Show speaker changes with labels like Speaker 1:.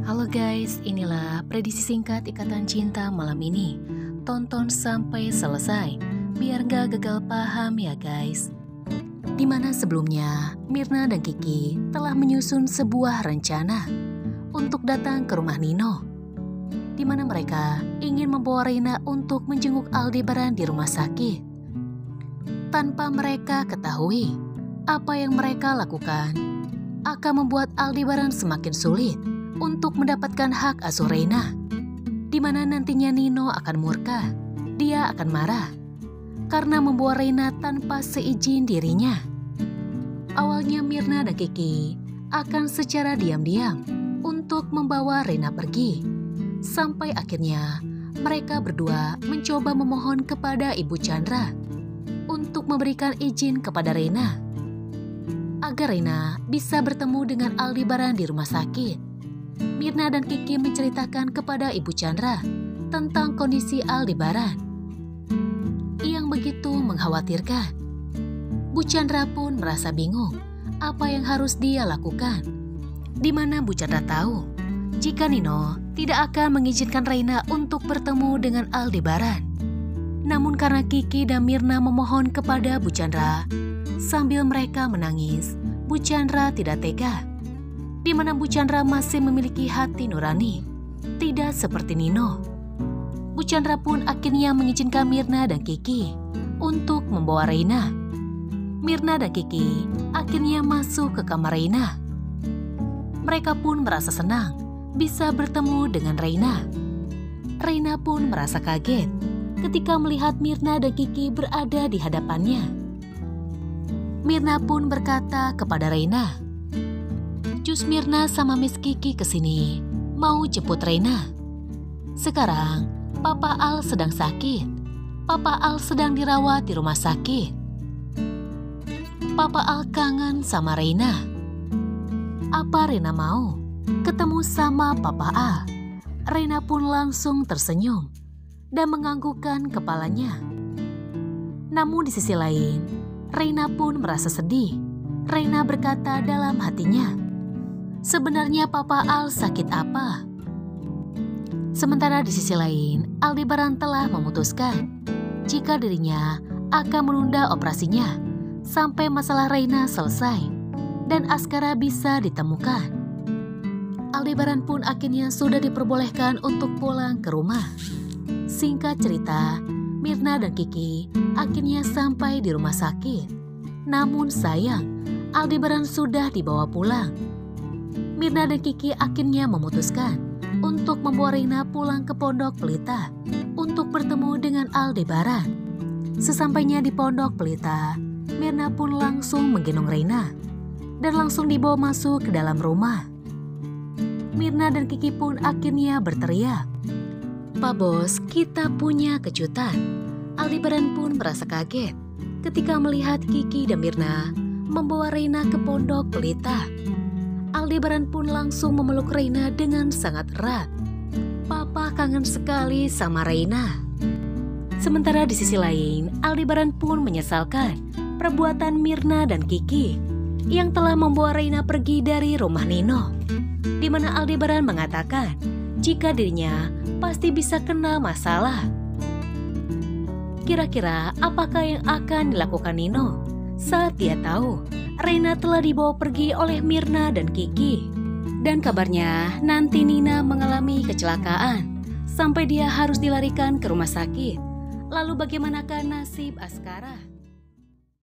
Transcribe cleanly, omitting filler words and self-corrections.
Speaker 1: Halo guys, inilah prediksi singkat Ikatan Cinta malam ini. Tonton sampai selesai, biar gak gagal paham ya guys. Dimana sebelumnya, Mirna dan Kiki telah menyusun sebuah rencana untuk datang ke rumah Nino. Dimana mereka ingin membawa Reina untuk menjenguk Aldebaran di rumah sakit. Tanpa mereka ketahui, apa yang mereka lakukan akan membuat Aldebaran semakin sulit untuk mendapatkan hak asuh Reina, di mana nantinya Nino akan murka. Dia akan marah karena membawa Reina tanpa seizin dirinya. Awalnya Mirna dan Kiki akan secara diam-diam untuk membawa Reina pergi, sampai akhirnya mereka berdua mencoba memohon kepada Ibu Chandra untuk memberikan izin kepada Reina agar Reina bisa bertemu dengan Aldebaran di rumah sakit. Mirna dan Kiki menceritakan kepada Ibu Chandra tentang kondisi Aldebaran yang begitu mengkhawatirkan. Bu Chandra pun merasa bingung apa yang harus dia lakukan. Di mana Bu Chandra tahu jika Nino tidak akan mengizinkan Reina untuk bertemu dengan Aldebaran. Namun karena Kiki dan Mirna memohon kepada Bu Chandra, sambil mereka menangis, Bu Chandra tidak tega. Di mana Bu Chandra masih memiliki hati nurani, tidak seperti Nino. Bu Chandra pun akhirnya mengizinkan Mirna dan Kiki untuk membawa Reina. Mirna dan Kiki akhirnya masuk ke kamar Reina. Mereka pun merasa senang bisa bertemu dengan Reina. Reina pun merasa kaget ketika melihat Mirna dan Kiki berada di hadapannya. Mirna pun berkata kepada Reina, "Jus Mirna sama Miss Kiki kesini, mau jemput Reina. Sekarang Papa Al sedang sakit. Papa Al sedang dirawat di rumah sakit. Papa Al kangen sama Reina. Apa Reina mau ketemu sama Papa Al?" Reina pun langsung tersenyum dan menganggukkan kepalanya. Namun di sisi lain, Reina pun merasa sedih. Reina berkata dalam hatinya, "Sebenarnya Papa Al sakit apa?" Sementara di sisi lain, Aldebaran telah memutuskan jika dirinya akan menunda operasinya sampai masalah Reina selesai dan Askara bisa ditemukan. Aldebaran pun akhirnya sudah diperbolehkan untuk pulang ke rumah. Singkat cerita, Mirna dan Kiki akhirnya sampai di rumah sakit. Namun sayang, Aldebaran sudah dibawa pulang. Mirna dan Kiki akhirnya memutuskan untuk membawa Reina pulang ke Pondok Pelita untuk bertemu dengan Aldebaran. Sesampainya di Pondok Pelita, Mirna pun langsung menggendong Reina dan langsung dibawa masuk ke dalam rumah. Mirna dan Kiki pun akhirnya berteriak, "Pak Bos, kita punya kejutan." Aldebaran pun merasa kaget ketika melihat Kiki dan Mirna membawa Reina ke Pondok Pelita. Aldebaran pun langsung memeluk Reina dengan sangat erat. "Papa kangen sekali sama Reina." Sementara di sisi lain, Aldebaran pun menyesalkan perbuatan Mirna dan Kiki yang telah membawa Reina pergi dari rumah Nino. Di mana Aldebaran mengatakan jika dirinya pasti bisa kena masalah. Kira-kira apakah yang akan dilakukan Nino saat dia tahu Reina telah dibawa pergi oleh Mirna dan Kiki? Dan kabarnya nanti Nina mengalami kecelakaan sampai dia harus dilarikan ke rumah sakit. Lalu bagaimanakah nasib Askara?